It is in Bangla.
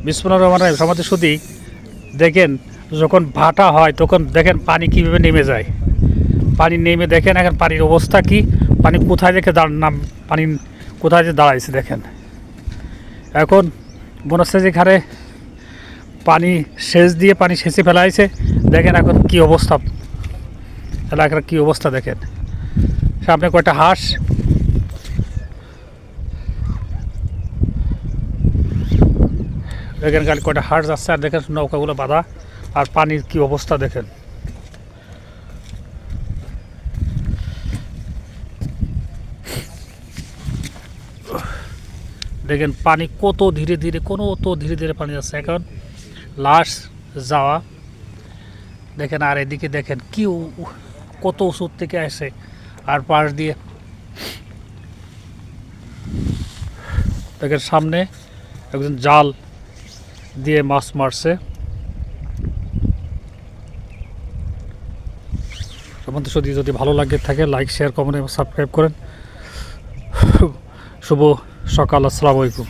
বিসমিল্লাহির রহমানির রহিম। সমাধি শুধু দেখেন যখন ভাটা হয় তখন দেখেন পানি কীভাবে নেমে যায়। পানি নেমে দেখেন এখন পানির অবস্থা কি, পানি কোথায় রেখে পানি কোথায় যে দাঁড়াইছে দেখেন। এখন বনশ্রী ঘাটে পানি সেচ দিয়ে পানি সেচে ফেলাইছে, দেখেন এখন কি অবস্থা, এলাকার কি অবস্থা দেখেন। সামনে কয়টা হাঁস, দেখেন গাড়ি কয়টা হাঁস যাচ্ছে, আর দেখেন নৌকাগুলো বাঁধা, আর পানির কি অবস্থা দেখেন। দেখেন পানি কত ধীরে ধীরে ধীরে ধীরে পানি যাচ্ছে। এখন লাশ যাওয়া দেখেন, আর এদিকে দেখেন কি কত উঁচুর থেকে আসে, আর পাশ দিয়ে দেখেন সামনে একজন জাল দিয়ে মাছ মারছে। যদি ভালো লাগে থাকে লাইক, শেয়ার, কমেন্ট এবং সাবস্ক্রাইব করেন। শুভ সকাল, আসসালামু আলাইকুম।